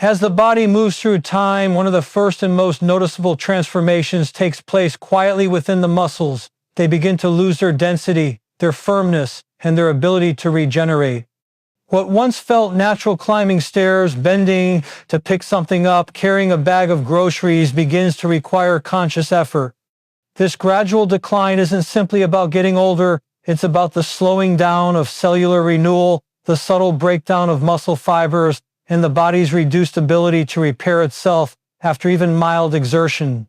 As the body moves through time, one of the first and most noticeable transformations takes place quietly within the muscles. They begin to lose their density, their firmness, and their ability to regenerate. What once felt natural, climbing stairs, bending to pick something up, carrying a bag of groceries, begins to require conscious effort. This gradual decline isn't simply about getting older, it's about the slowing down of cellular renewal, the subtle breakdown of muscle fibers, and the body's reduced ability to repair itself after even mild exertion.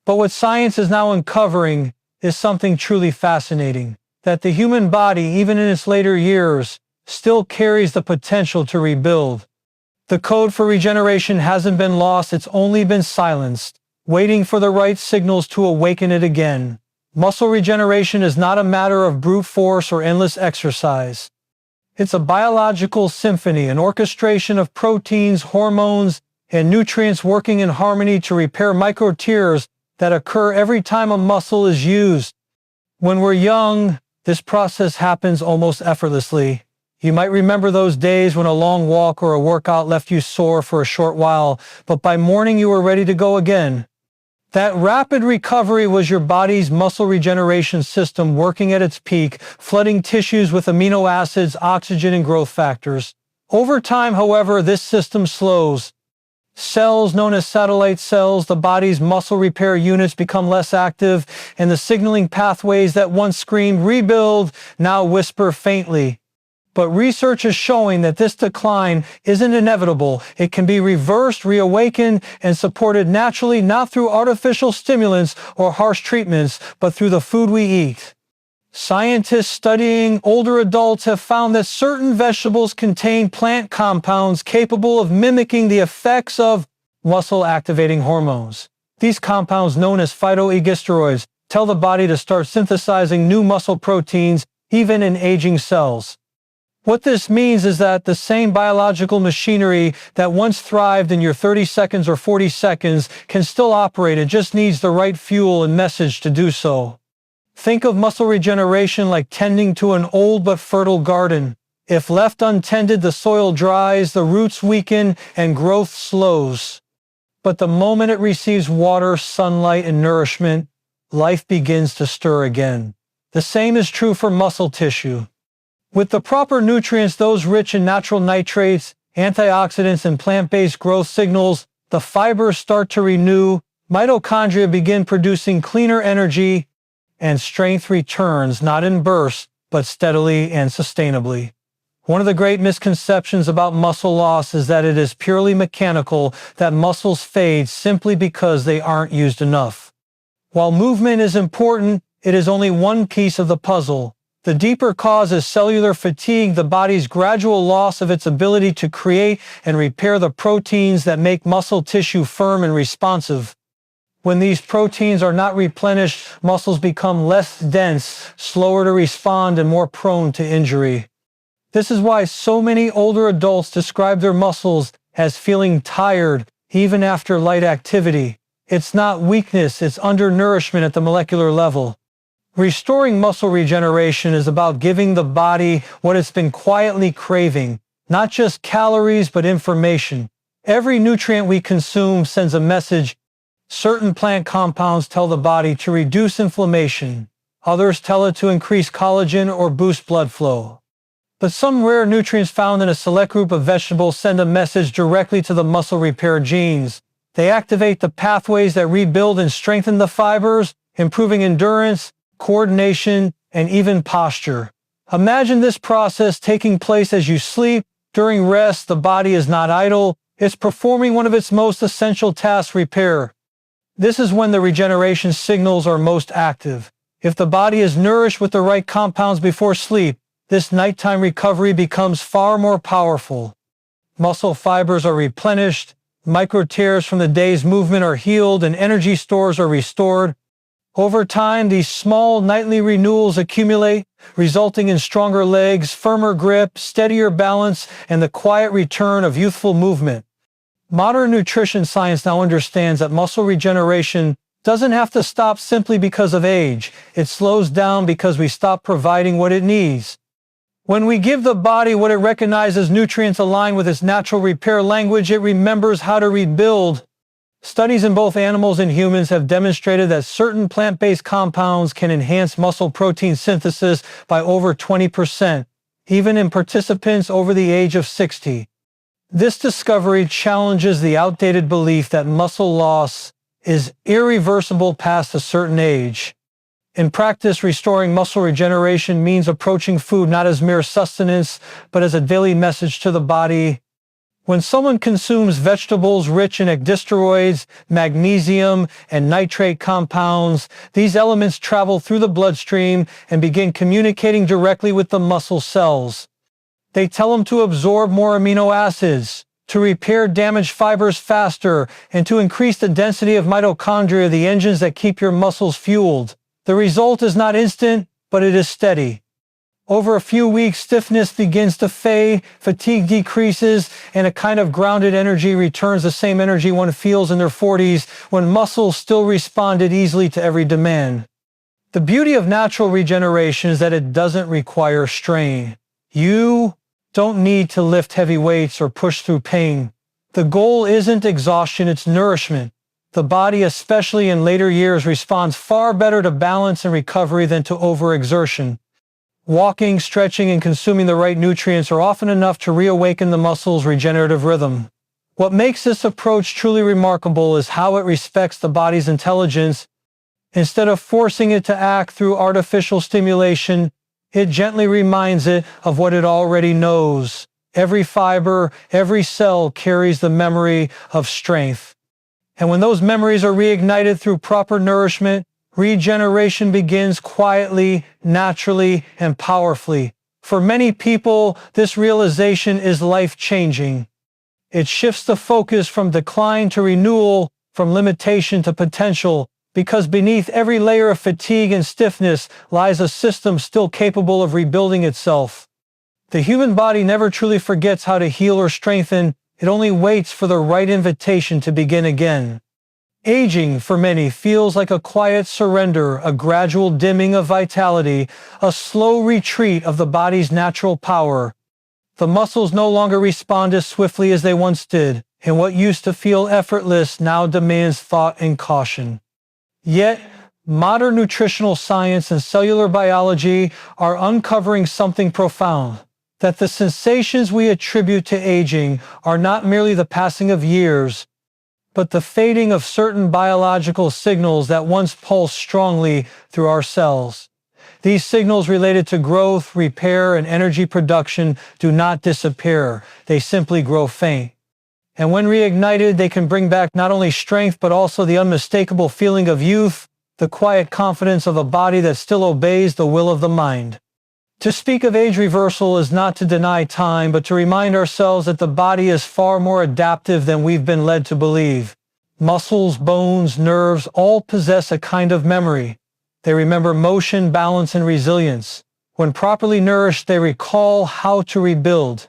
But what science is now uncovering is something truly fascinating, that the human body, even in its later years, still carries the potential to rebuild. The code for regeneration hasn't been lost, it's only been silenced, waiting for the right signals to awaken it again. Muscle regeneration is not a matter of brute force or endless exercise. It's a biological symphony, an orchestration of proteins, hormones, and nutrients working in harmony to repair micro-tears that occur every time a muscle is used. When we're young, this process happens almost effortlessly. You might remember those days when a long walk or a workout left you sore for a short while, but by morning you were ready to go again. That rapid recovery was your body's muscle regeneration system working at its peak, flooding tissues with amino acids, oxygen, and growth factors. Over time, however, this system slows. Cells known as satellite cells, the body's muscle repair units, become less active, and the signaling pathways that once screamed "rebuild" now whisper faintly. But research is showing that this decline isn't inevitable. It can be reversed, reawakened, and supported naturally, not through artificial stimulants or harsh treatments, but through the food we eat. Scientists studying older adults have found that certain vegetables contain plant compounds capable of mimicking the effects of muscle-activating hormones. These compounds, known as phytoestrogens, tell the body to start synthesizing new muscle proteins, even in aging cells. What this means is that the same biological machinery that once thrived in your 30 seconds or 40 seconds can still operate. It just needs the right fuel and message to do so. Think of muscle regeneration like tending to an old but fertile garden. If left untended, the soil dries, the roots weaken, and growth slows. But the moment it receives water, sunlight, and nourishment, life begins to stir again. The same is true for muscle tissue. With the proper nutrients, those rich in natural nitrates, antioxidants, and plant-based growth signals, the fibers start to renew, mitochondria begin producing cleaner energy, and strength returns, not in bursts, but steadily and sustainably. One of the great misconceptions about muscle loss is that it is purely mechanical, that muscles fade simply because they aren't used enough. While movement is important, it is only one piece of the puzzle. The deeper cause is cellular fatigue, the body's gradual loss of its ability to create and repair the proteins that make muscle tissue firm and responsive. When these proteins are not replenished, muscles become less dense, slower to respond, and more prone to injury. This is why so many older adults describe their muscles as feeling tired even after light activity. It's not weakness, it's undernourishment at the molecular level. Restoring muscle regeneration is about giving the body what it's been quietly craving, not just calories, but information. Every nutrient we consume sends a message. Certain plant compounds tell the body to reduce inflammation. Others tell it to increase collagen or boost blood flow. But some rare nutrients found in a select group of vegetables send a message directly to the muscle repair genes. They activate the pathways that rebuild and strengthen the fibers, improving endurance, coordination, and even posture. Imagine this process taking place as you sleep. During rest, the body is not idle. It's performing one of its most essential tasks, repair. This is when the regeneration signals are most active. If the body is nourished with the right compounds before sleep, this nighttime recovery becomes far more powerful. Muscle fibers are replenished, micro-tears from the day's movement are healed, and energy stores are restored. Over time, these small nightly renewals accumulate, resulting in stronger legs, firmer grip, steadier balance, and the quiet return of youthful movement. Modern nutrition science now understands that muscle regeneration doesn't have to stop simply because of age. It slows down because we stop providing what it needs. When we give the body what it recognizes nutrients align with its natural repair language, it remembers how to rebuild. Studies in both animals and humans have demonstrated that certain plant-based compounds can enhance muscle protein synthesis by over 20%, even in participants over the age of 60. This discovery challenges the outdated belief that muscle loss is irreversible past a certain age. In practice, restoring muscle regeneration means approaching food not as mere sustenance, but as a daily message to the body. When someone consumes vegetables rich in ecdysteroids, magnesium, and nitrate compounds, these elements travel through the bloodstream and begin communicating directly with the muscle cells. They tell them to absorb more amino acids, to repair damaged fibers faster, and to increase the density of mitochondria, the engines that keep your muscles fueled. The result is not instant, but it is steady. Over a few weeks, stiffness begins to fade, fatigue decreases, and a kind of grounded energy returns, the same energy one feels in their 40s when muscles still responded easily to every demand. The beauty of natural regeneration is that it doesn't require strain. You don't need to lift heavy weights or push through pain. The goal isn't exhaustion, it's nourishment. The body, especially in later years, responds far better to balance and recovery than to overexertion. Walking, stretching, and consuming the right nutrients are often enough to reawaken the muscle's regenerative rhythm. What makes this approach truly remarkable is how it respects the body's intelligence. Instead of forcing it to act through artificial stimulation, it gently reminds it of what it already knows. Every fiber, every cell carries the memory of strength. And when those memories are reignited through proper nourishment, regeneration begins quietly, naturally, and powerfully. For many people, this realization is life-changing. It shifts the focus from decline to renewal, from limitation to potential, because beneath every layer of fatigue and stiffness lies a system still capable of rebuilding itself. The human body never truly forgets how to heal or strengthen. It only waits for the right invitation to begin again. Aging, for many, feels like a quiet surrender, a gradual dimming of vitality, a slow retreat of the body's natural power. The muscles no longer respond as swiftly as they once did, and what used to feel effortless now demands thought and caution. Yet, modern nutritional science and cellular biology are uncovering something profound, that the sensations we attribute to aging are not merely the passing of years, but the fading of certain biological signals that once pulsed strongly through our cells. These signals related to growth, repair, and energy production do not disappear. They simply grow faint. And when reignited, they can bring back not only strength, but also the unmistakable feeling of youth, the quiet confidence of a body that still obeys the will of the mind. To speak of age reversal is not to deny time, but to remind ourselves that the body is far more adaptive than we've been led to believe. Muscles, bones, nerves all possess a kind of memory. They remember motion, balance, and resilience. When properly nourished, they recall how to rebuild.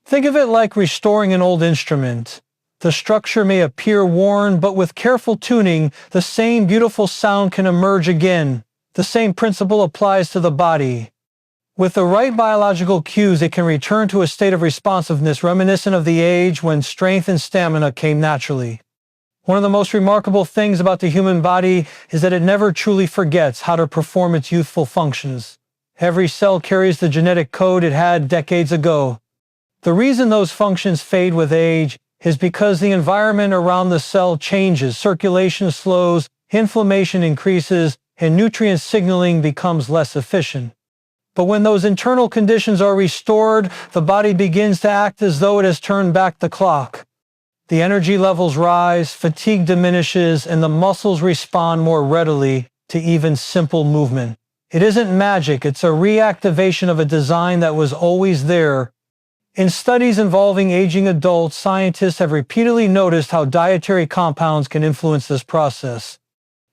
Think of it like restoring an old instrument. The structure may appear worn, but with careful tuning, the same beautiful sound can emerge again. The same principle applies to the body. With the right biological cues, it can return to a state of responsiveness reminiscent of the age when strength and stamina came naturally. One of the most remarkable things about the human body is that it never truly forgets how to perform its youthful functions. Every cell carries the genetic code it had decades ago. The reason those functions fade with age is because the environment around the cell changes, circulation slows, inflammation increases, and nutrient signaling becomes less efficient. But when those internal conditions are restored, the body begins to act as though it has turned back the clock. The energy levels rise, fatigue diminishes, and the muscles respond more readily to even simple movement. It isn't magic, it's a reactivation of a design that was always there. In studies involving aging adults, scientists have repeatedly noticed how dietary compounds can influence this process.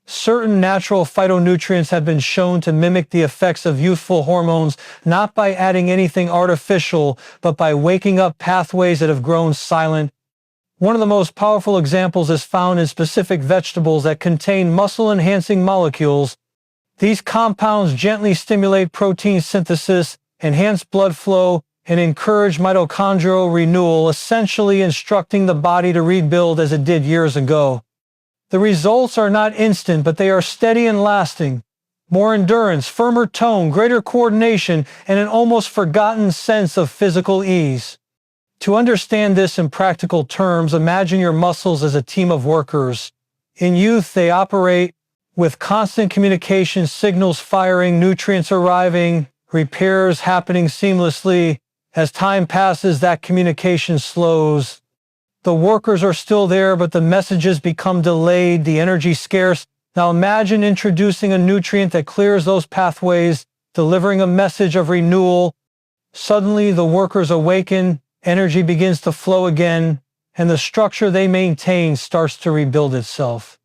Certain natural phytonutrients have been shown to mimic the effects of youthful hormones, not by adding anything artificial, but by waking up pathways that have grown silent. One of the most powerful examples is found in specific vegetables that contain muscle-enhancing molecules. These compounds gently stimulate protein synthesis, enhance blood flow, and encourage mitochondrial renewal, essentially instructing the body to rebuild as it did years ago. The results are not instant, but they are steady and lasting. More endurance, firmer tone, greater coordination, and an almost forgotten sense of physical ease. To understand this in practical terms, imagine your muscles as a team of workers. In youth, they operate with constant communication, signals firing, nutrients arriving, repairs happening seamlessly. As time passes, that communication slows. The workers are still there, but the messages become delayed, the energy scarce. Now imagine introducing a nutrient that clears those pathways, delivering a message of renewal. Suddenly, the workers awaken, energy begins to flow again, and the structure they maintain starts to rebuild itself.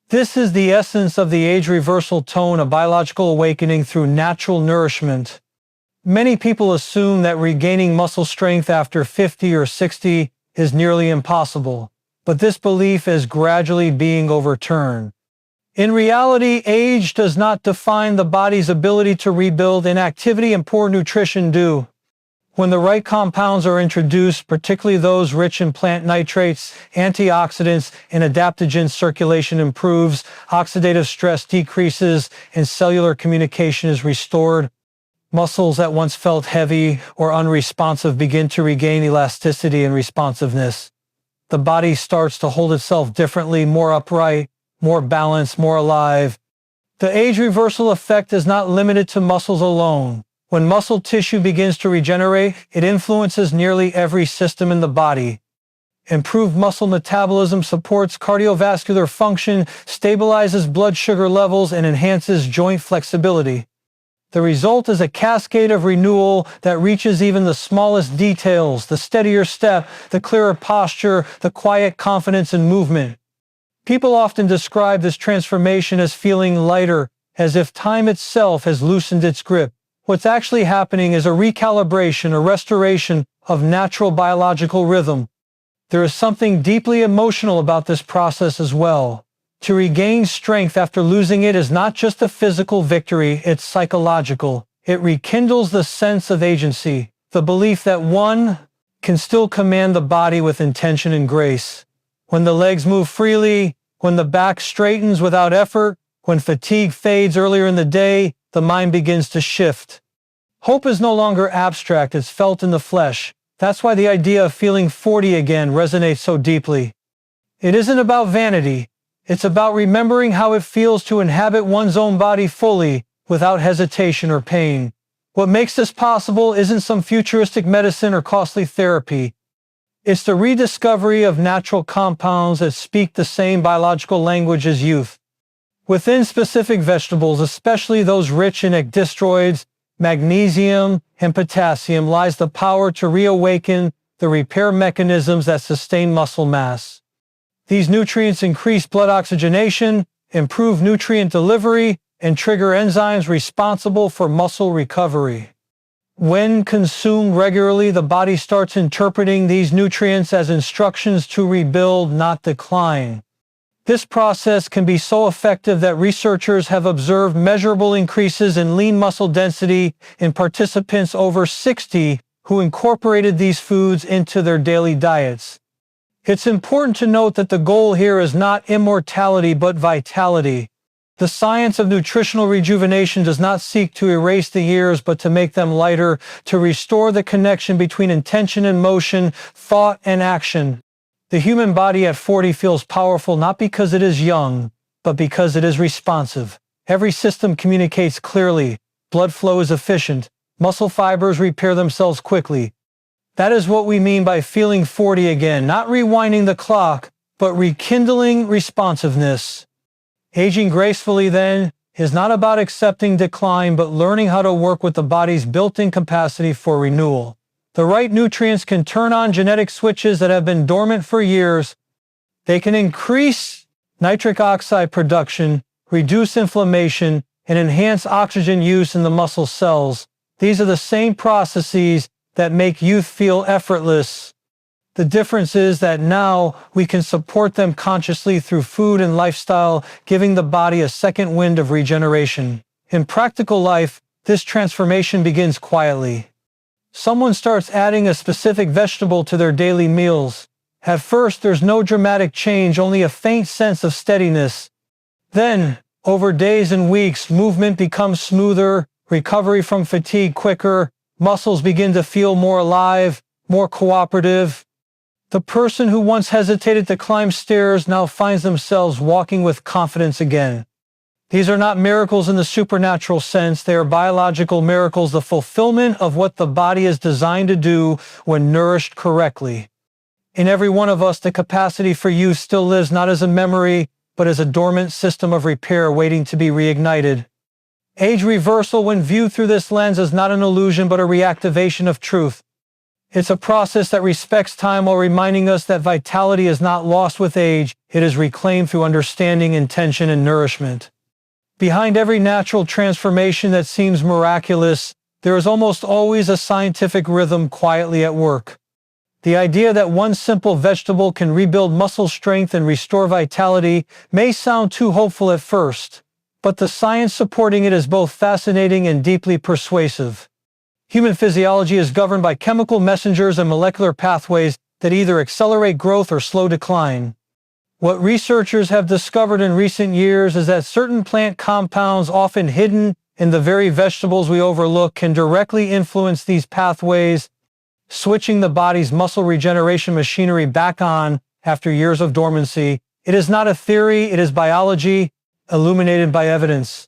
This is the essence of the age reversal tone, a biological awakening through natural nourishment. Many people assume that regaining muscle strength after 50 or 60 is nearly impossible, but this belief is gradually being overturned. In reality, age does not define the body's ability to rebuild. Inactivity and poor nutrition do. When the right compounds are introduced, particularly those rich in plant nitrates, antioxidants, and adaptogens, circulation improves, oxidative stress decreases, and cellular communication is restored. Muscles that once felt heavy or unresponsive begin to regain elasticity and responsiveness. The body starts to hold itself differently, more upright, more balanced, more alive. The age reversal effect is not limited to muscles alone. When muscle tissue begins to regenerate, it influences nearly every system in the body. Improved muscle metabolism supports cardiovascular function, stabilizes blood sugar levels, and enhances joint flexibility. The result is a cascade of renewal that reaches even the smallest details, the steadier step, the clearer posture, the quiet confidence in movement. People often describe this transformation as feeling lighter, as if time itself has loosened its grip. What's actually happening is a recalibration, a restoration of natural biological rhythm. There is something deeply emotional about this process as well. To regain strength after losing it is not just a physical victory, it's psychological. It rekindles the sense of agency, the belief that one can still command the body with intention and grace. When the legs move freely, when the back straightens without effort, when fatigue fades earlier in the day, the mind begins to shift. Hope is no longer abstract, it's felt in the flesh. That's why the idea of feeling 40 again resonates so deeply. It isn't about vanity. It's about remembering how it feels to inhabit one's own body fully, without hesitation or pain. What makes this possible isn't some futuristic medicine or costly therapy. It's the rediscovery of natural compounds that speak the same biological language as youth. Within specific vegetables, especially those rich in ecdystroids, magnesium, and potassium, lies the power to reawaken the repair mechanisms that sustain muscle mass. These nutrients increase blood oxygenation, improve nutrient delivery, and trigger enzymes responsible for muscle recovery. When consumed regularly, the body starts interpreting these nutrients as instructions to rebuild, not decline. This process can be so effective that researchers have observed measurable increases in lean muscle density in participants over 60 who incorporated these foods into their daily diets. It's important to note that the goal here is not immortality but vitality. The science of nutritional rejuvenation does not seek to erase the years but to make them lighter, to restore the connection between intention and motion, thought and action. The human body at 40 feels powerful not because it is young, but because it is responsive. Every system communicates clearly, blood flow is efficient, muscle fibers repair themselves quickly. That is what we mean by feeling 40 again, not rewinding the clock, but rekindling responsiveness. Aging gracefully, then, is not about accepting decline, but learning how to work with the body's built-in capacity for renewal. The right nutrients can turn on genetic switches that have been dormant for years. They can increase nitric oxide production, reduce inflammation, and enhance oxygen use in the muscle cells. These are the same processes that make youth feel effortless. The difference is that now we can support them consciously through food and lifestyle, giving the body a second wind of regeneration. In practical life, This transformation begins quietly. Someone starts adding a specific vegetable to their daily meals. At first, there's no dramatic change, only a faint sense of steadiness. Then, over days and weeks, movement becomes smoother, recovery from fatigue quicker, muscles begin to feel more alive, more cooperative. The person who once hesitated to climb stairs now finds themselves walking with confidence again. These are not miracles in the supernatural sense, they are biological miracles, the fulfillment of what the body is designed to do when nourished correctly. In every one of us, the capacity for use still lives not as a memory, but as a dormant system of repair waiting to be reignited. Age reversal, when viewed through this lens, is not an illusion but a reactivation of truth. It's a process that respects time while reminding us that vitality is not lost with age, it is reclaimed through understanding, intention, and nourishment. Behind every natural transformation that seems miraculous, there is almost always a scientific rhythm quietly at work. The idea that one simple vegetable can rebuild muscle strength and restore vitality may sound too hopeful at first, but the science supporting it is both fascinating and deeply persuasive. Human physiology is governed by chemical messengers and molecular pathways that either accelerate growth or slow decline. What researchers have discovered in recent years is that certain plant compounds, often hidden in the very vegetables we overlook, can directly influence these pathways, switching the body's muscle regeneration machinery back on after years of dormancy. It is not a theory, it is biology, illuminated by evidence.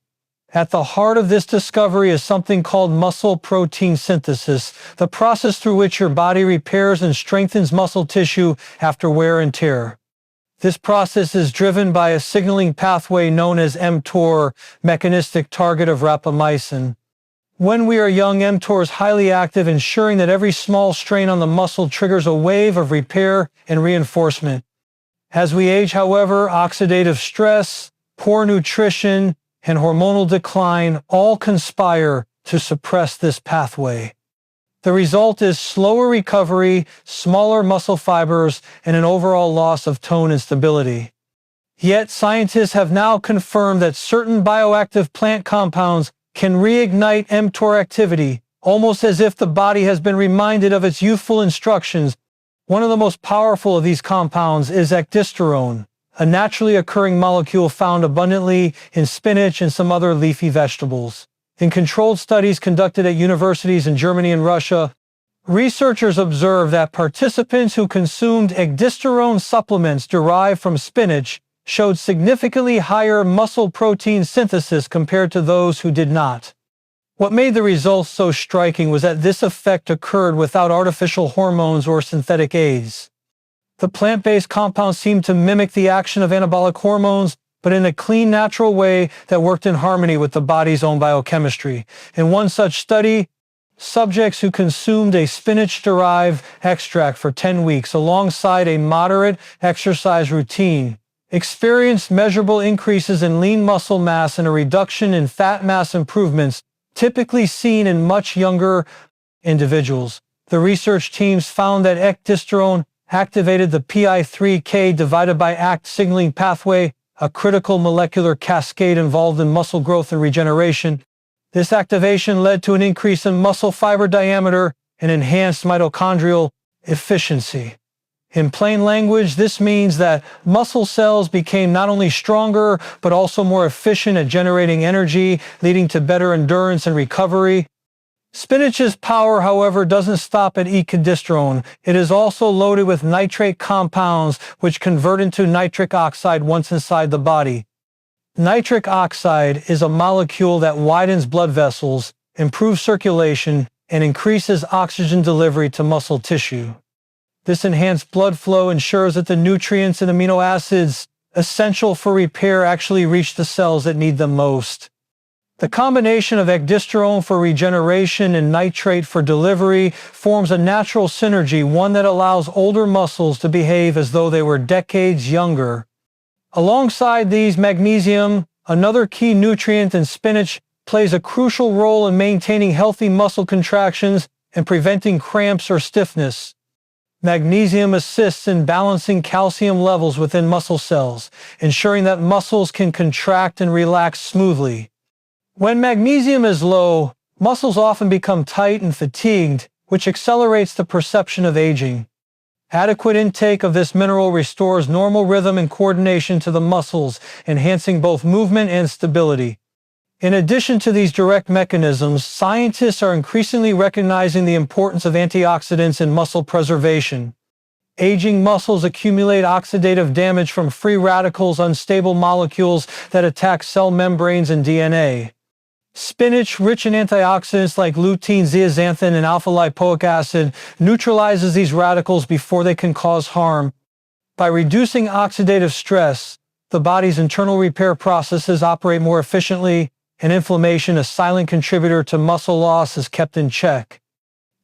At the heart of this discovery is something called muscle protein synthesis, the process through which your body repairs and strengthens muscle tissue after wear and tear. This process is driven by a signaling pathway known as mTOR, mechanistic target of rapamycin. When we are young, mTOR is highly active, ensuring that every small strain on the muscle triggers a wave of repair and reinforcement. As we age, however, oxidative stress, poor nutrition, and hormonal decline all conspire to suppress this pathway. The result is slower recovery, smaller muscle fibers, and an overall loss of tone and stability. Yet scientists have now confirmed that certain bioactive plant compounds can reignite mTOR activity, almost as if the body has been reminded of its youthful instructions. One of the most powerful of these compounds is ecdysterone, a naturally occurring molecule found abundantly in spinach and some other leafy vegetables. In controlled studies conducted at universities in Germany and Russia, researchers observed that participants who consumed ecdysterone supplements derived from spinach showed significantly higher muscle protein synthesis compared to those who did not. What made the results so striking was that this effect occurred without artificial hormones or synthetic aids. The plant-based compounds seemed to mimic the action of anabolic hormones, but in a clean, natural way that worked in harmony with the body's own biochemistry. In one such study, subjects who consumed a spinach-derived extract for 10 weeks alongside a moderate exercise routine experienced measurable increases in lean muscle mass and a reduction in fat mass improvements typically seen in much younger individuals. The research teams found that ecdysterone activated the PI3K divided by ACT signaling pathway, a critical molecular cascade involved in muscle growth and regeneration. This activation led to an increase in muscle fiber diameter and enhanced mitochondrial efficiency. In plain language, this means that muscle cells became not only stronger, but also more efficient at generating energy, leading to better endurance and recovery. Spinach's power, however, doesn't stop at ecdysterone. It is also loaded with nitrate compounds, which convert into nitric oxide once inside the body. Nitric oxide is a molecule that widens blood vessels, improves circulation, and increases oxygen delivery to muscle tissue. This enhanced blood flow ensures that the nutrients and amino acids essential for repair actually reach the cells that need them most. The combination of ecdysterone for regeneration and nitrate for delivery forms a natural synergy, one that allows older muscles to behave as though they were decades younger. Alongside these, magnesium, another key nutrient in spinach, plays a crucial role in maintaining healthy muscle contractions and preventing cramps or stiffness. Magnesium assists in balancing calcium levels within muscle cells, ensuring that muscles can contract and relax smoothly. When magnesium is low, Muscles often become tight and fatigued, which accelerates the perception of aging. Adequate intake of this mineral restores normal rhythm and coordination to the muscles, enhancing both movement and stability. In addition to these direct mechanisms, scientists are increasingly recognizing the importance of antioxidants in muscle preservation. Aging muscles accumulate oxidative damage from free radicals, unstable molecules that attack cell membranes and DNA. Spinach, rich in antioxidants like lutein, zeaxanthin, and alpha-lipoic acid, neutralizes these radicals before they can cause harm. By reducing oxidative stress, the body's internal repair processes operate more efficiently, and inflammation, a silent contributor to muscle loss, is kept in check.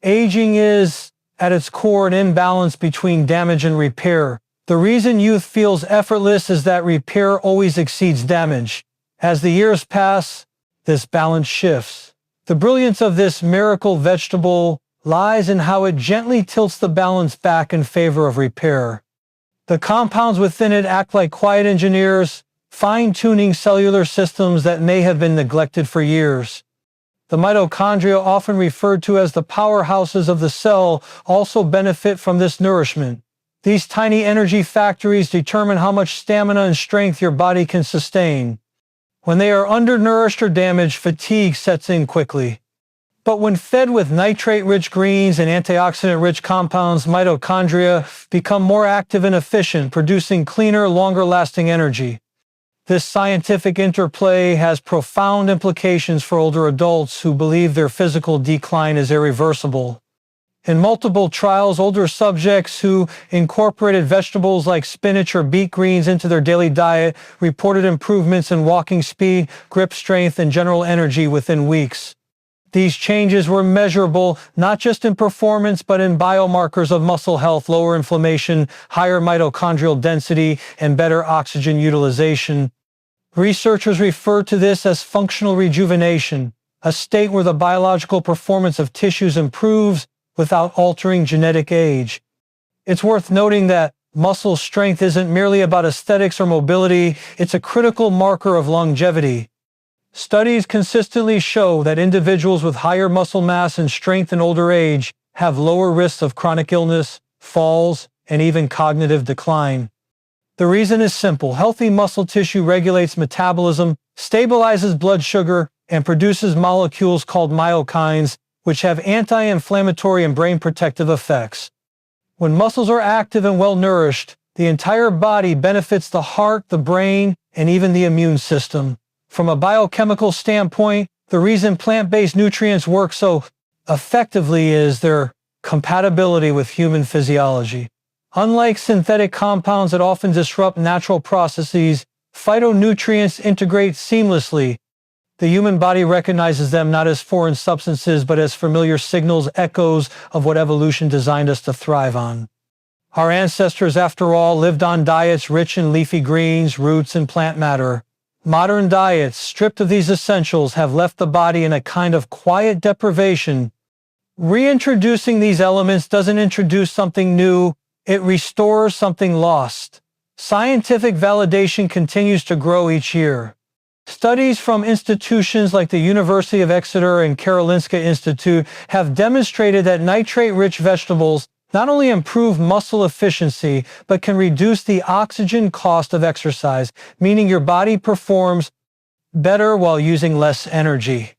Aging is, at its core, an imbalance between damage and repair. The reason youth feels effortless is that repair always exceeds damage. As the years pass, this balance shifts. The brilliance of this miracle vegetable lies in how it gently tilts the balance back in favor of repair. The compounds within it act like quiet engineers, fine-tuning cellular systems that may have been neglected for years. The mitochondria, often referred to as the powerhouses of the cell, also benefit from this nourishment. These tiny energy factories determine how much stamina and strength your body can sustain. When they are undernourished or damaged, fatigue sets in quickly. But when fed with nitrate-rich greens and antioxidant-rich compounds, mitochondria become more active and efficient, producing cleaner, longer-lasting energy. This scientific interplay has profound implications for older adults who believe their physical decline is irreversible. In multiple trials, older subjects who incorporated vegetables like spinach or beet greens into their daily diet reported improvements in walking speed, grip strength, and general energy within weeks. These changes were measurable not just in performance but in biomarkers of muscle health, lower inflammation, higher mitochondrial density, and better oxygen utilization. Researchers refer to this as functional rejuvenation, a state where the biological performance of tissues improves without altering genetic age. It's worth noting that muscle strength isn't merely about aesthetics or mobility, it's a critical marker of longevity. Studies consistently show that individuals with higher muscle mass and strength in older age have lower risks of chronic illness, falls, and even cognitive decline. The reason is simple. Healthy muscle tissue regulates metabolism, stabilizes blood sugar, and produces molecules called myokines, which have anti-inflammatory and brain protective effects. When muscles are active and well-nourished, the entire body benefits: the heart, the brain, and even the immune system. From a biochemical standpoint, the reason plant-based nutrients work so effectively is their compatibility with human physiology. Unlike synthetic compounds that often disrupt natural processes, phytonutrients integrate seamlessly. The human body recognizes them not as foreign substances but as familiar signals, echoes of what evolution designed us to thrive on. Our ancestors, after all, lived on diets rich in leafy greens, roots, and plant matter. Modern diets, stripped of these essentials, have left the body in a kind of quiet deprivation. Reintroducing these elements doesn't introduce something new, it restores something lost. Scientific validation continues to grow each year. Studies from institutions like the University of Exeter and Karolinska Institute have demonstrated that nitrate-rich vegetables not only improve muscle efficiency, but can reduce the oxygen cost of exercise, meaning your body performs better while using less energy.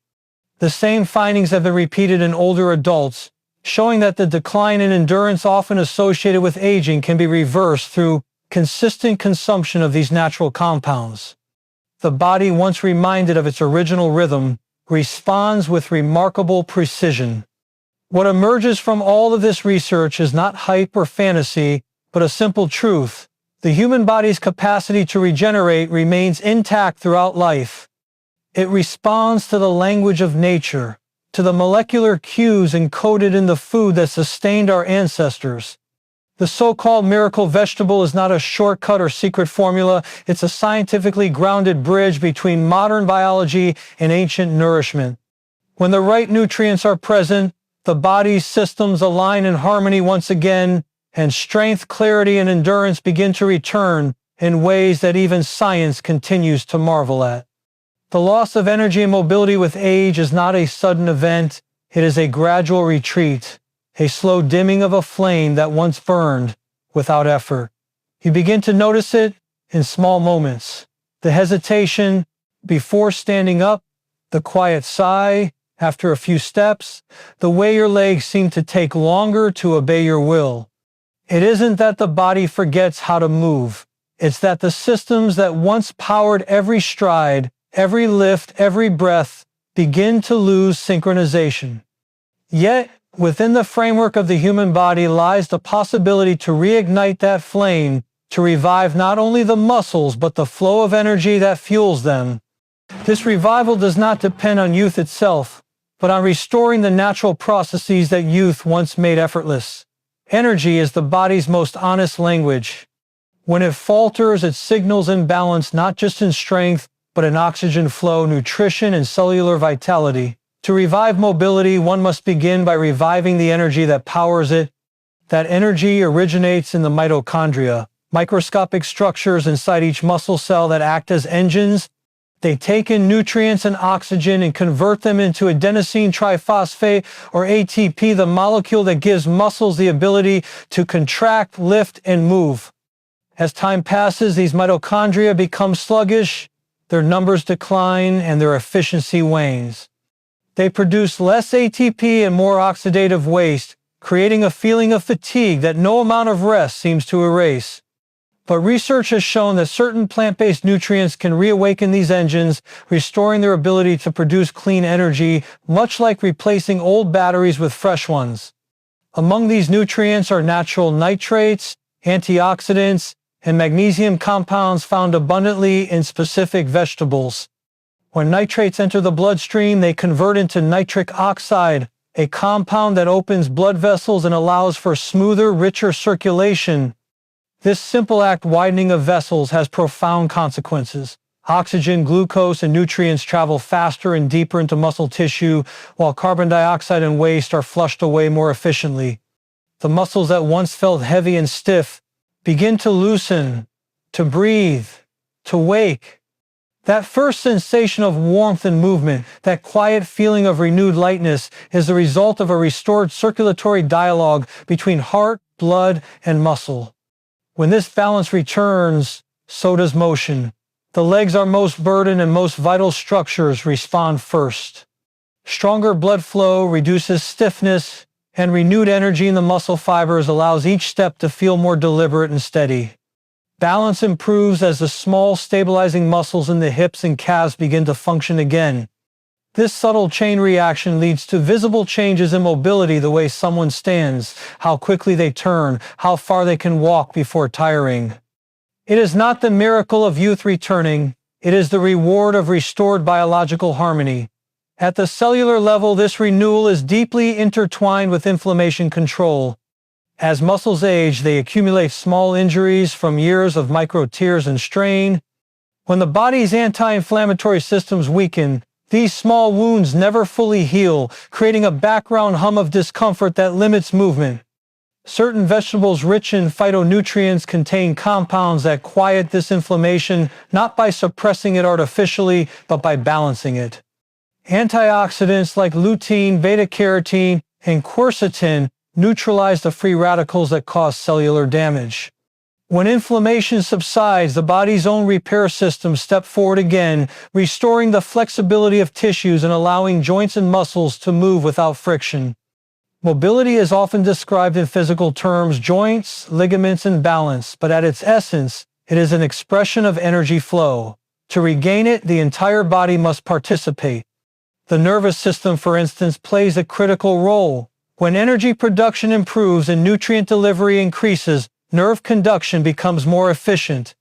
The same findings have been repeated in older adults, showing that the decline in endurance often associated with aging can be reversed through consistent consumption of these natural compounds. The body, once reminded of its original rhythm, responds with remarkable precision. What emerges from all of this research is not hype or fantasy, but a simple truth. The human body's capacity to regenerate remains intact throughout life. It responds to the language of nature, to the molecular cues encoded in the food that sustained our ancestors. The so-called miracle vegetable is not a shortcut or secret formula, it's a scientifically grounded bridge between modern biology and ancient nourishment. When the right nutrients are present, the body's systems align in harmony once again, and strength, clarity, and endurance begin to return in ways that even science continues to marvel at. The loss of energy and mobility with age is not a sudden event, it is a gradual retreat, a slow dimming of a flame that once burned without effort. You begin to notice it in small moments. The hesitation before standing up, the quiet sigh after a few steps, the way your legs seem to take longer to obey your will. It isn't that the body forgets how to move. It's that the systems that once powered every stride, every lift, every breath, begin to lose synchronization. Yet, within the framework of the human body lies the possibility to reignite that flame, to revive not only the muscles but the flow of energy that fuels them. This revival does not depend on youth itself, but on restoring the natural processes that youth once made effortless. Energy is the body's most honest language. When it falters, it signals imbalance not just in strength, but in oxygen flow, nutrition, and cellular vitality. To revive mobility, one must begin by reviving the energy that powers it. That energy originates in the mitochondria, microscopic structures inside each muscle cell that act as engines. They take in nutrients and oxygen and convert them into adenosine triphosphate, or ATP, the molecule that gives muscles the ability to contract, lift, and move. As time passes, these mitochondria become sluggish, their numbers decline, and their efficiency wanes. They produce less ATP and more oxidative waste, creating a feeling of fatigue that no amount of rest seems to erase. But research has shown that certain plant-based nutrients can reawaken these engines, restoring their ability to produce clean energy, much like replacing old batteries with fresh ones. Among these nutrients are natural nitrates, antioxidants, and magnesium compounds found abundantly in specific vegetables. When nitrates enter the bloodstream, they convert into nitric oxide, a compound that opens blood vessels and allows for smoother, richer circulation. This simple act widening of vessels has profound consequences. Oxygen, glucose, and nutrients travel faster and deeper into muscle tissue, while carbon dioxide and waste are flushed away more efficiently. The muscles that once felt heavy and stiff begin to loosen, to breathe, to wake. That first sensation of warmth and movement, that quiet feeling of renewed lightness, is the result of a restored circulatory dialogue between heart, blood, and muscle. When this balance returns, so does motion. The legs are most burdened and most vital structures respond first. Stronger blood flow reduces stiffness, and renewed energy in the muscle fibers allows each step to feel more deliberate and steady. Balance improves as the small, stabilizing muscles in the hips and calves begin to function again. This subtle chain reaction leads to visible changes in mobility, the way someone stands, how quickly they turn, how far they can walk before tiring. It is not the miracle of youth returning, it is the reward of restored biological harmony. At the cellular level, this renewal is deeply intertwined with inflammation control. As muscles age, they accumulate small injuries from years of micro tears and strain. When the body's anti-inflammatory systems weaken, these small wounds never fully heal, creating a background hum of discomfort that limits movement. Certain vegetables rich in phytonutrients contain compounds that quiet this inflammation, not by suppressing it artificially, but by balancing it. Antioxidants like lutein, beta-carotene, and quercetin neutralize the free radicals that cause cellular damage. When inflammation subsides, the body's own repair systems step forward again, restoring the flexibility of tissues and allowing joints and muscles to move without friction. Mobility is often described in physical terms: joints, ligaments, and balance, but at its essence, it is an expression of energy flow. To regain it, the entire body must participate. The nervous system, for instance, plays a critical role. When energy production improves and nutrient delivery increases, nerve conduction becomes more efficient.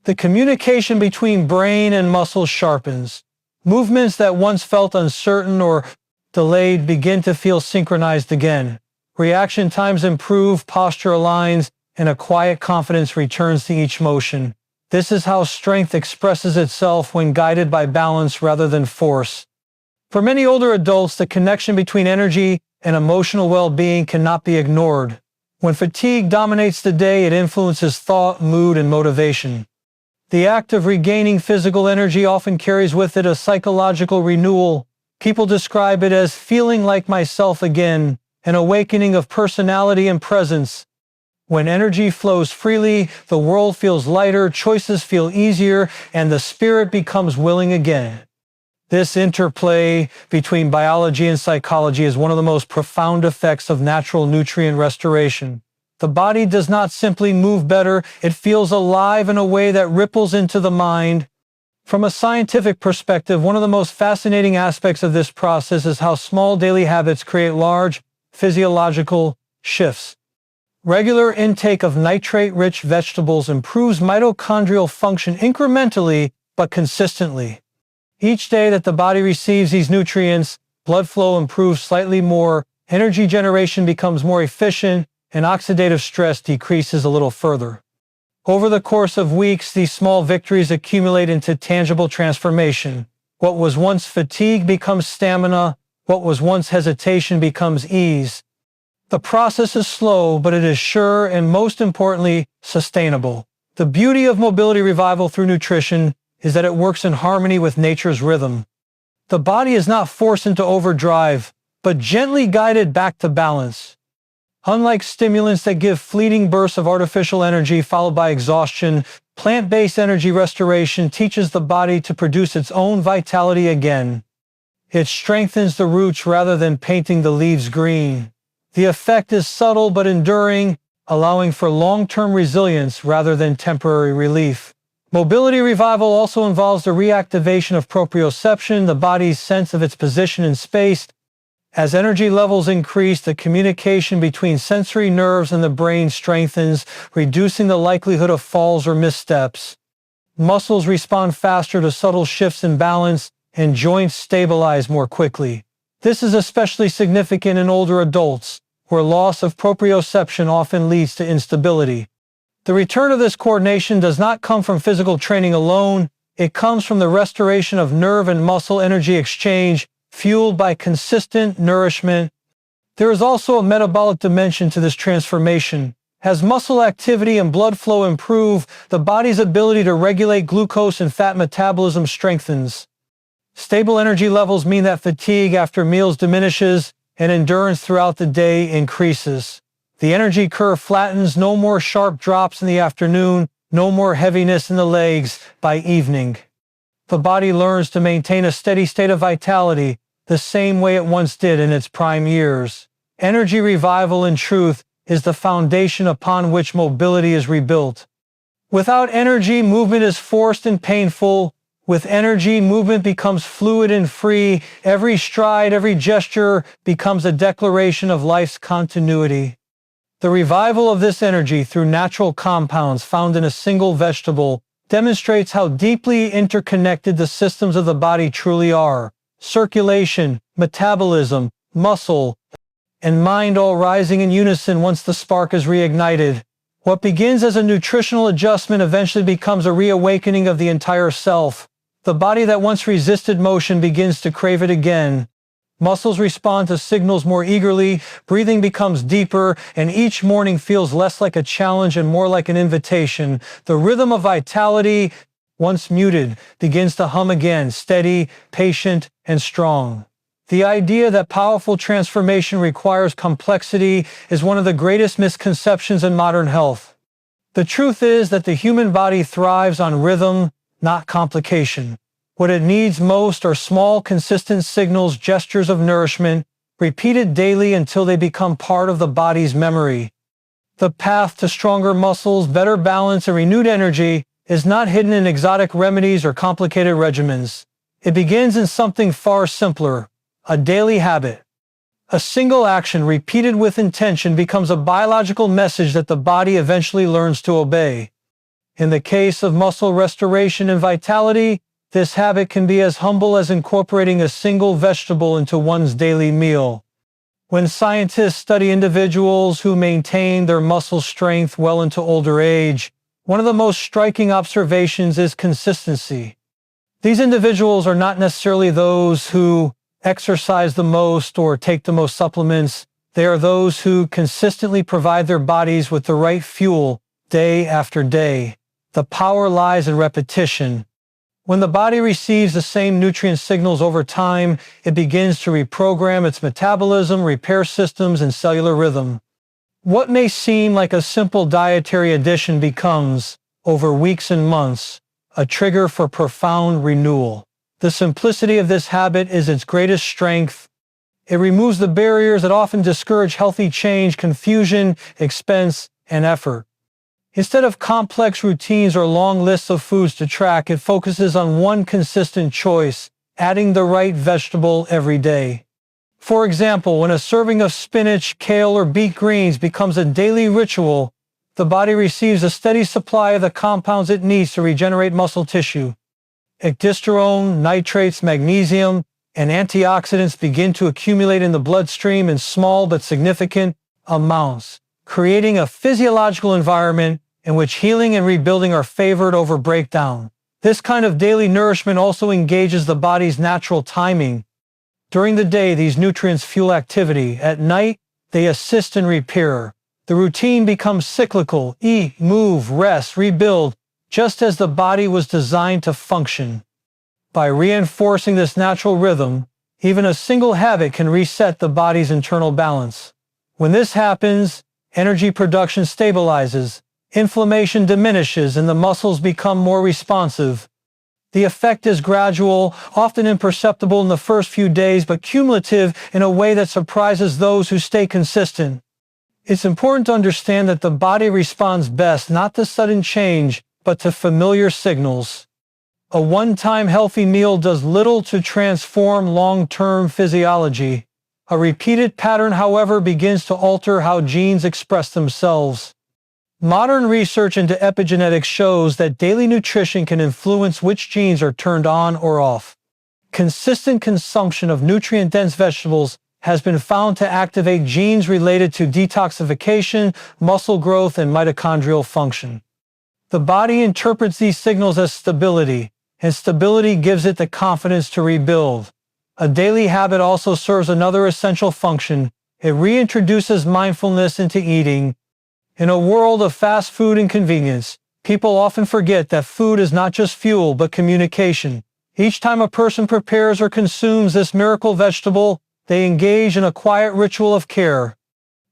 The communication between brain and muscles sharpens. Movements that once felt uncertain or delayed begin to feel synchronized again. Reaction times improve, posture aligns, and a quiet confidence returns to each motion. This is how strength expresses itself when guided by balance rather than force. For many older adults, the connection between energy and emotional well-being cannot be ignored. When fatigue dominates the day, it influences thought, mood, and motivation. The act of regaining physical energy often carries with it a psychological renewal. People describe it as feeling like myself again, an awakening of personality and presence. When energy flows freely, the world feels lighter, choices feel easier, and the spirit becomes willing again. This interplay between biology and psychology is one of the most profound effects of natural nutrient restoration. The body does not simply move better, it feels alive in a way that ripples into the mind. From a scientific perspective, one of the most fascinating aspects of this process is how small daily habits create large physiological shifts. Regular intake of nitrate-rich vegetables improves mitochondrial function incrementally but consistently. Each day that the body receives these nutrients, blood flow improves slightly more, energy generation becomes more efficient, and oxidative stress decreases a little further. Over the course of weeks, these small victories accumulate into tangible transformation. What was once fatigue becomes stamina, what was once hesitation becomes ease. The process is slow, but it is sure and, most importantly, sustainable. The beauty of mobility revival through nutrition is that it works in harmony with nature's rhythm. The body is not forced into overdrive, but gently guided back to balance. Unlike stimulants that give fleeting bursts of artificial energy followed by exhaustion, plant-based energy restoration teaches the body to produce its own vitality again. It strengthens the roots rather than painting the leaves green. The effect is subtle but enduring, allowing for long-term resilience rather than temporary relief. Mobility revival also involves the reactivation of proprioception, the body's sense of its position in space. As energy levels increase, the communication between sensory nerves and the brain strengthens, reducing the likelihood of falls or missteps. Muscles respond faster to subtle shifts in balance, and joints stabilize more quickly. This is especially significant in older adults, where loss of proprioception often leads to instability. The return of this coordination does not come from physical training alone, it comes from the restoration of nerve and muscle energy exchange, fueled by consistent nourishment. There is also a metabolic dimension to this transformation. As muscle activity and blood flow improve, the body's ability to regulate glucose and fat metabolism strengthens. Stable energy levels mean that fatigue after meals diminishes and endurance throughout the day increases. The energy curve flattens, no more sharp drops in the afternoon, no more heaviness in the legs by evening. The body learns to maintain a steady state of vitality, the same way it once did in its prime years. Energy revival, in truth, is the foundation upon which mobility is rebuilt. Without energy, movement is forced and painful. With energy, movement becomes fluid and free. Every stride, every gesture becomes a declaration of life's continuity. The revival of this energy through natural compounds found in a single vegetable demonstrates how deeply interconnected the systems of the body truly are. Circulation, metabolism, muscle, and mind all rising in unison once the spark is reignited. What begins as a nutritional adjustment eventually becomes a reawakening of the entire self. The body that once resisted motion begins to crave it again. Muscles respond to signals more eagerly, breathing becomes deeper, and each morning feels less like a challenge and more like an invitation. The rhythm of vitality, once muted, begins to hum again, steady, patient, and strong. The idea that powerful transformation requires complexity is one of the greatest misconceptions in modern health. The truth is that the human body thrives on rhythm, not complication. What it needs most are small, consistent signals, gestures of nourishment, repeated daily until they become part of the body's memory. The path to stronger muscles, better balance, and renewed energy is not hidden in exotic remedies or complicated regimens. It begins in something far simpler, a daily habit. A single action repeated with intention becomes a biological message that the body eventually learns to obey. In the case of muscle restoration and vitality, this habit can be as humble as incorporating a single vegetable into one's daily meal. When scientists study individuals who maintain their muscle strength well into older age, one of the most striking observations is consistency. These individuals are not necessarily those who exercise the most or take the most supplements. They are those who consistently provide their bodies with the right fuel day after day. The power lies in repetition. When the body receives the same nutrient signals over time, it begins to reprogram its metabolism, repair systems, and cellular rhythm. What may seem like a simple dietary addition becomes, over weeks and months, a trigger for profound renewal. The simplicity of this habit is its greatest strength. It removes the barriers that often discourage healthy change: confusion, expense, and effort. Instead of complex routines or long lists of foods to track, it focuses on one consistent choice: adding the right vegetable every day. For example, when a serving of spinach, kale, or beet greens becomes a daily ritual, the body receives a steady supply of the compounds it needs to regenerate muscle tissue. Aldosterone, nitrates, magnesium, and antioxidants begin to accumulate in the bloodstream in small but significant amounts, creating a physiological environment in which healing and rebuilding are favored over breakdown. This kind of daily nourishment also engages the body's natural timing. During the day, these nutrients fuel activity. At night, they assist in repair. The routine becomes cyclical: eat, move, rest, rebuild, just as the body was designed to function. By reinforcing this natural rhythm, even a single habit can reset the body's internal balance. When this happens, energy production stabilizes, inflammation diminishes, and the muscles become more responsive. The effect is gradual, often imperceptible in the first few days, but cumulative in a way that surprises those who stay consistent. It's important to understand that the body responds best not to sudden change, but to familiar signals. A one-time healthy meal does little to transform long-term physiology. A repeated pattern, however, begins to alter how genes express themselves. Modern research into epigenetics shows that daily nutrition can influence which genes are turned on or off. Consistent consumption of nutrient-dense vegetables has been found to activate genes related to detoxification, muscle growth, and mitochondrial function. The body interprets these signals as stability, and stability gives it the confidence to rebuild. A daily habit also serves another essential function: it reintroduces mindfulness into eating. In a world of fast food and convenience, people often forget that food is not just fuel but communication. Each time a person prepares or consumes this miracle vegetable, they engage in a quiet ritual of care.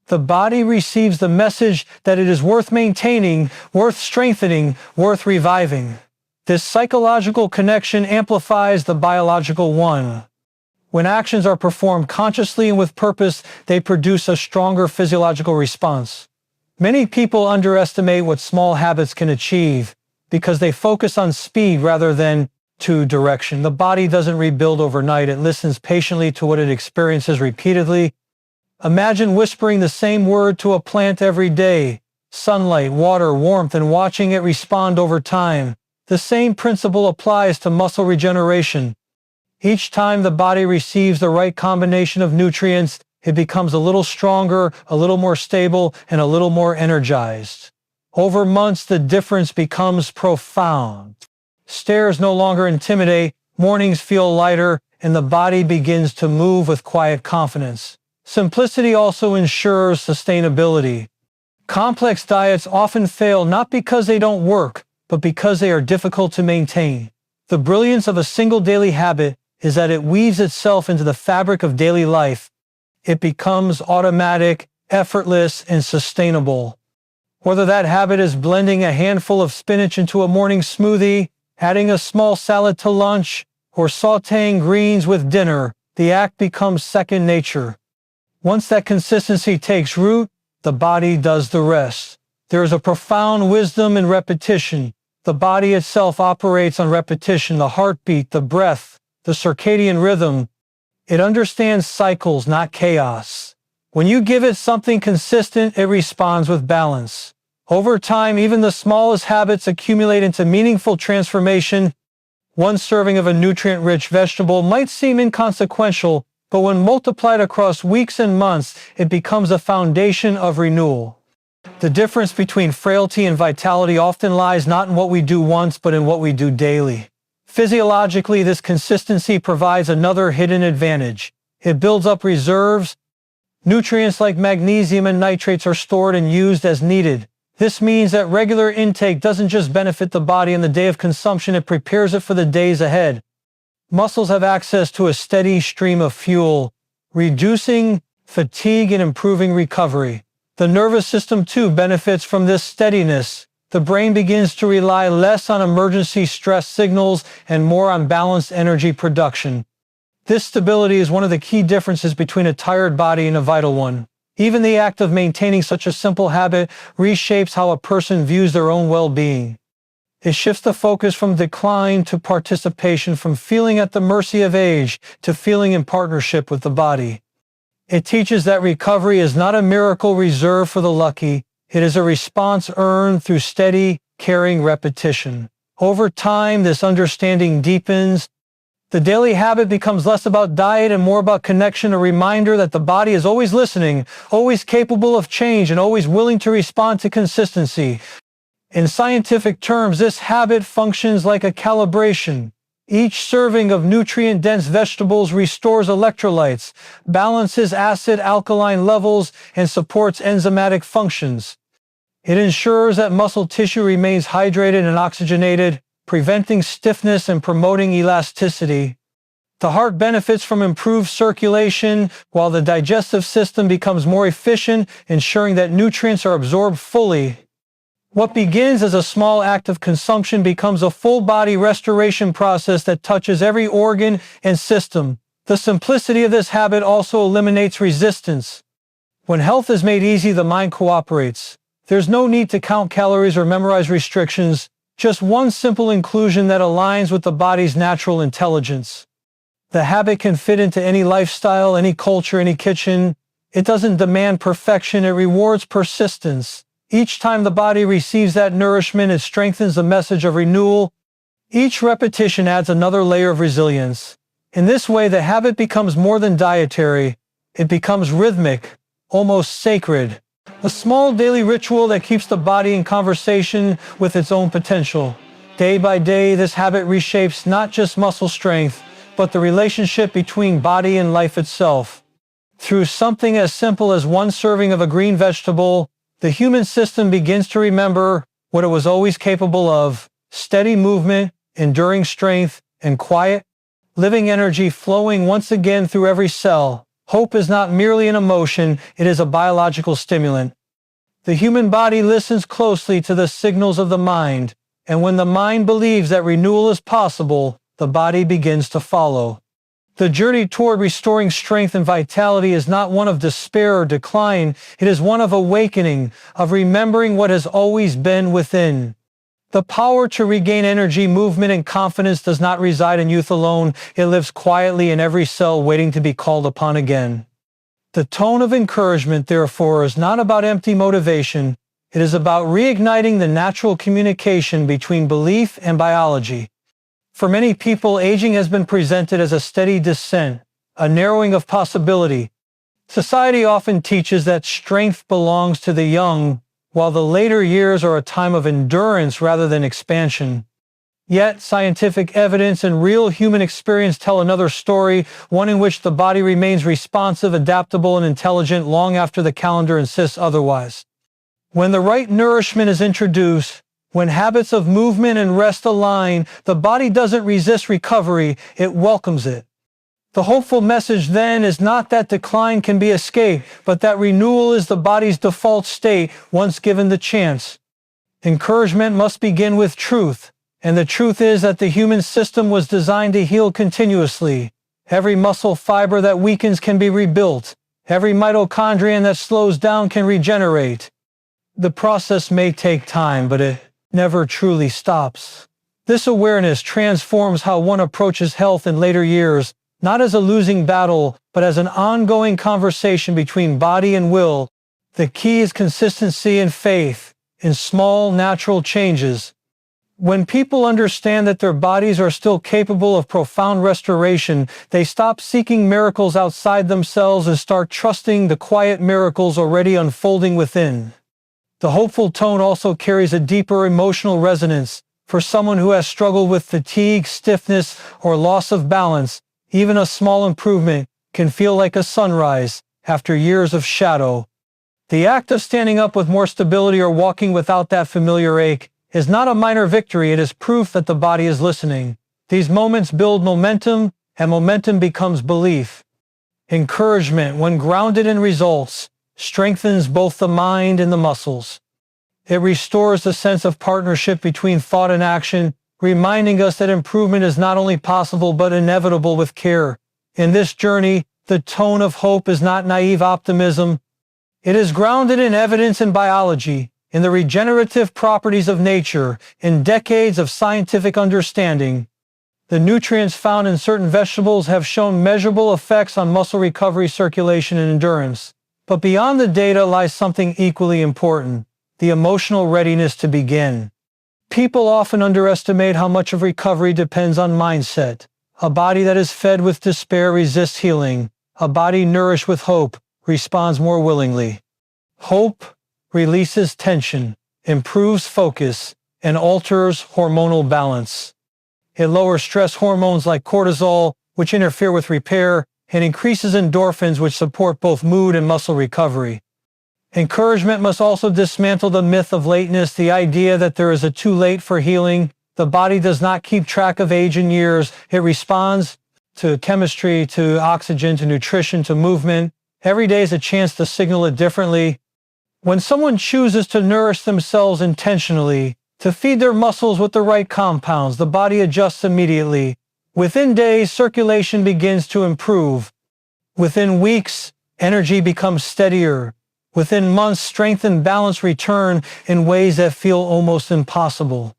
The body receives the message that it is worth maintaining, worth strengthening, worth reviving. This psychological connection amplifies the biological one. When actions are performed consciously and with purpose, they produce a stronger physiological response. Many people underestimate what small habits can achieve because they focus on speed rather than direction. The body doesn't rebuild overnight. It listens patiently to what it experiences repeatedly. Imagine whispering the same word to a plant every day: sunlight, water, warmth, and watching it respond over time. The same principle applies to muscle regeneration. Each time the body receives the right combination of nutrients, it becomes a little stronger, a little more stable, and a little more energized. Over months, the difference becomes profound. Stairs no longer intimidate, mornings feel lighter, and the body begins to move with quiet confidence. Simplicity also ensures sustainability. Complex diets often fail not because they don't work, but because they are difficult to maintain. The brilliance of a single daily habit is that it weaves itself into the fabric of daily life. It becomes automatic, effortless, and sustainable. Whether that habit is blending a handful of spinach into a morning smoothie, adding a small salad to lunch, or sautéing greens with dinner, the act becomes second nature. Once that consistency takes root, the body does the rest. There is a profound wisdom in repetition. The body itself operates on repetition: the heartbeat, the breath, the circadian rhythm. It understands cycles, not chaos. When you give it something consistent, it responds with balance. Over time, even the smallest habits accumulate into meaningful transformation. One serving of a nutrient-rich vegetable might seem inconsequential, but when multiplied across weeks and months, it becomes a foundation of renewal. The difference between frailty and vitality often lies not in what we do once, but in what we do daily. Physiologically, this consistency provides another hidden advantage. It builds up reserves. Nutrients like magnesium and nitrates are stored and used as needed. This means that regular intake doesn't just benefit the body in the day of consumption, it prepares it for the days ahead. Muscles have access to a steady stream of fuel, reducing fatigue and improving recovery. The nervous system too benefits from this steadiness. The brain begins to rely less on emergency stress signals and more on balanced energy production. This stability is one of the key differences between a tired body and a vital one. Even the act of maintaining such a simple habit reshapes how a person views their own well-being. It shifts the focus from decline to participation, from feeling at the mercy of age to feeling in partnership with the body. It teaches that recovery is not a miracle reserved for the lucky. It is a response earned through steady, caring repetition. Over time, this understanding deepens. The daily habit becomes less about diet and more about connection, a reminder that the body is always listening, always capable of change, and always willing to respond to consistency. In scientific terms, this habit functions like a calibration. Each serving of nutrient-dense vegetables restores electrolytes, balances acid-alkaline levels, and supports enzymatic functions. It ensures that muscle tissue remains hydrated and oxygenated, preventing stiffness and promoting elasticity. The heart benefits from improved circulation, while the digestive system becomes more efficient, ensuring that nutrients are absorbed fully. What begins as a small act of consumption becomes a full-body restoration process that touches every organ and system. The simplicity of this habit also eliminates resistance. When health is made easy, the mind cooperates. There's no need to count calories or memorize restrictions, just one simple inclusion that aligns with the body's natural intelligence. The habit can fit into any lifestyle, any culture, any kitchen. It doesn't demand perfection, it rewards persistence. Each time the body receives that nourishment, it strengthens the message of renewal. Each repetition adds another layer of resilience. In this way, the habit becomes more than dietary. It becomes rhythmic, almost sacred. A small daily ritual that keeps the body in conversation with its own potential. Day by day, this habit reshapes not just muscle strength, but the relationship between body and life itself. Through something as simple as one serving of a green vegetable, the human system begins to remember what it was always capable of: steady movement, enduring strength, and quiet, living energy flowing once again through every cell. Hope is not merely an emotion, it is a biological stimulant. The human body listens closely to the signals of the mind, and when the mind believes that renewal is possible, the body begins to follow. The journey toward restoring strength and vitality is not one of despair or decline, it is one of awakening, of remembering what has always been within. The power to regain energy, movement, and confidence does not reside in youth alone, it lives quietly in every cell waiting to be called upon again. The tone of encouragement, therefore, is not about empty motivation, it is about reigniting the natural communication between belief and biology. For many people, aging has been presented as a steady descent, a narrowing of possibility. Society often teaches that strength belongs to the young, while the later years are a time of endurance rather than expansion. Yet, scientific evidence and real human experience tell another story, one in which the body remains responsive, adaptable, and intelligent long after the calendar insists otherwise. When the right nourishment is introduced, when habits of movement and rest align, the body doesn't resist recovery, it welcomes it. The hopeful message then is not that decline can be escaped, but that renewal is the body's default state once given the chance. Encouragement must begin with truth, and the truth is that the human system was designed to heal continuously. Every muscle fiber that weakens can be rebuilt. Every mitochondrion that slows down can regenerate. The process may take time, but it never truly stops. This awareness transforms how one approaches health in later years, not as a losing battle, but as an ongoing conversation between body and will. The key is consistency and faith in small, natural changes. When people understand that their bodies are still capable of profound restoration, they stop seeking miracles outside themselves and start trusting the quiet miracles already unfolding within. The hopeful tone also carries a deeper emotional resonance. For someone who has struggled with fatigue, stiffness, or loss of balance, even a small improvement can feel like a sunrise after years of shadow. The act of standing up with more stability or walking without that familiar ache is not a minor victory, it is proof that the body is listening. These moments build momentum, and momentum becomes belief. Encouragement, when grounded in results, strengthens both the mind and the muscles. It restores the sense of partnership between thought and action, reminding us that improvement is not only possible but inevitable with care. In this journey, the tone of hope is not naive optimism. It is grounded in evidence and biology, in the regenerative properties of nature, in decades of scientific understanding. The nutrients found in certain vegetables have shown measurable effects on muscle recovery, circulation, and endurance. But beyond the data lies something equally important: the emotional readiness to begin. People often underestimate how much of recovery depends on mindset. A body that is fed with despair resists healing. A body nourished with hope responds more willingly. Hope releases tension, improves focus, and alters hormonal balance. It lowers stress hormones like cortisol, which interfere with repair, and increases endorphins, which support both mood and muscle recovery. Encouragement must also dismantle the myth of lateness, the idea that there is a too late for healing. The body does not keep track of age and years. It responds to chemistry, to oxygen, to nutrition, to movement. Every day is a chance to signal it differently. When someone chooses to nourish themselves intentionally, to feed their muscles with the right compounds, the body adjusts immediately. Within days, circulation begins to improve. Within weeks, energy becomes steadier. Within months, strength and balance return in ways that feel almost impossible.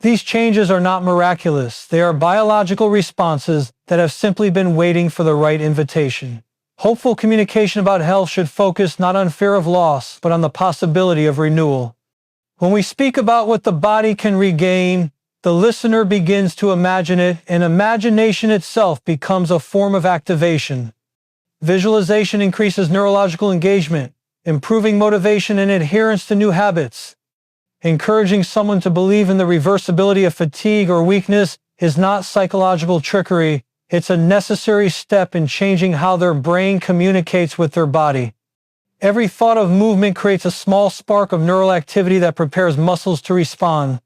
These changes are not miraculous. They are biological responses that have simply been waiting for the right invitation. Hopeful communication about health should focus not on fear of loss, but on the possibility of renewal. When we speak about what the body can regain, the listener begins to imagine it, and imagination itself becomes a form of activation. Visualization increases neurological engagement, improving motivation and adherence to new habits. Encouraging someone to believe in the reversibility of fatigue or weakness is not psychological trickery. It's a necessary step in changing how their brain communicates with their body. Every thought of movement creates a small spark of neural activity that prepares muscles to respond.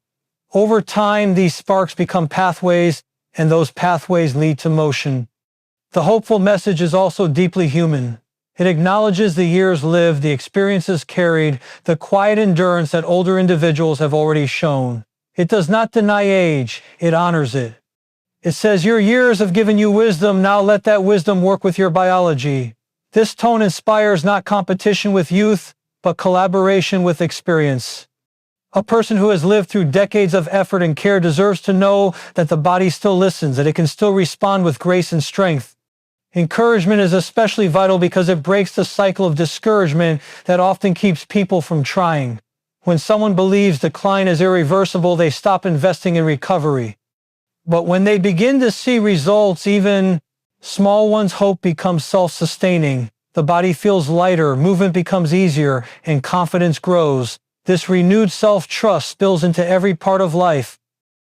Over time, these sparks become pathways, and those pathways lead to motion. The hopeful message is also deeply human. It acknowledges the years lived, the experiences carried, the quiet endurance that older individuals have already shown. It does not deny age, it honors it. It says, your years have given you wisdom, now let that wisdom work with your biology. This tone inspires not competition with youth, but collaboration with experience. A person who has lived through decades of effort and care deserves to know that the body still listens, that it can still respond with grace and strength. Encouragement is especially vital because it breaks the cycle of discouragement that often keeps people from trying. When someone believes decline is irreversible, they stop investing in recovery. But when they begin to see results, even small ones, hope becomes self-sustaining. The body feels lighter, movement becomes easier, and confidence grows. This renewed self-trust spills into every part of life.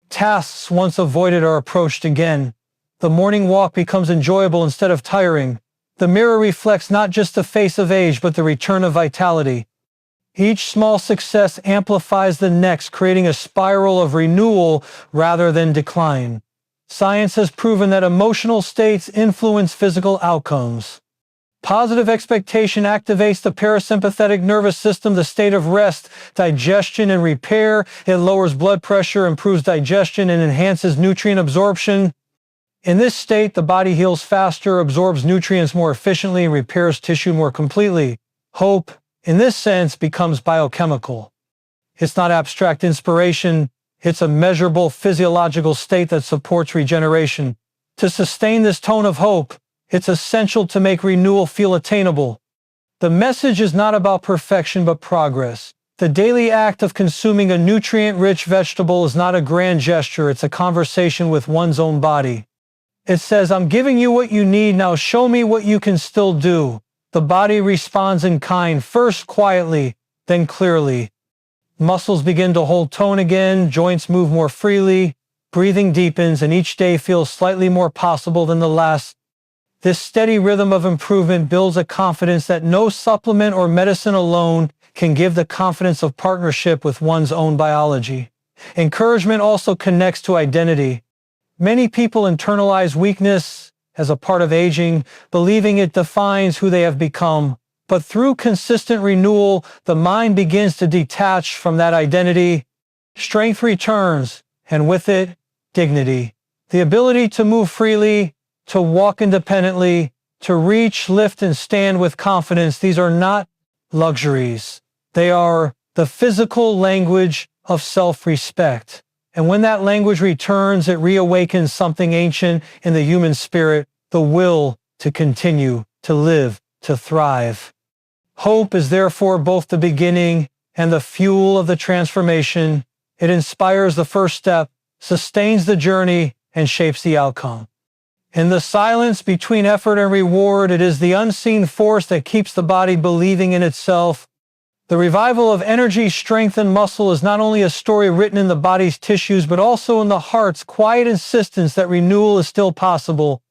Tasks once avoided are approached again. The morning walk becomes enjoyable instead of tiring. The mirror reflects not just the face of age, but the return of vitality. Each small success amplifies the next, creating a spiral of renewal rather than decline. Science has proven that emotional states influence physical outcomes. Positive expectation activates the parasympathetic nervous system, the state of rest, digestion, and repair. It lowers blood pressure, improves digestion, and enhances nutrient absorption. In this state, the body heals faster, absorbs nutrients more efficiently, and repairs tissue more completely. Hope, in this sense, becomes biochemical. It's not abstract inspiration, it's a measurable physiological state that supports regeneration. To sustain this tone of hope, it's essential to make renewal feel attainable. The message is not about perfection but progress. The daily act of consuming a nutrient-rich vegetable is not a grand gesture, it's a conversation with one's own body. It says, I'm giving you what you need, now show me what you can still do. The body responds in kind, first quietly, then clearly. Muscles begin to hold tone again, joints move more freely, breathing deepens, and each day feels slightly more possible than the last. This steady rhythm of improvement builds a confidence that no supplement or medicine alone can give, the confidence of partnership with one's own biology. Encouragement also connects to identity. Many people internalize weakness as a part of aging, believing it defines who they have become. But through consistent renewal, the mind begins to detach from that identity. Strength returns, and with it, dignity. The ability to move freely, to walk independently, to reach, lift, and stand with confidence. These are not luxuries. They are the physical language of self-respect. And when that language returns, it reawakens something ancient in the human spirit, the will to continue, to live, to thrive. Hope is therefore both the beginning and the fuel of the transformation. It inspires the first step, sustains the journey, and shapes the outcome. In the silence between effort and reward, it is the unseen force that keeps the body believing in itself. The revival of energy, strength, and muscle is not only a story written in the body's tissues, but also in the heart's quiet insistence that renewal is still possible.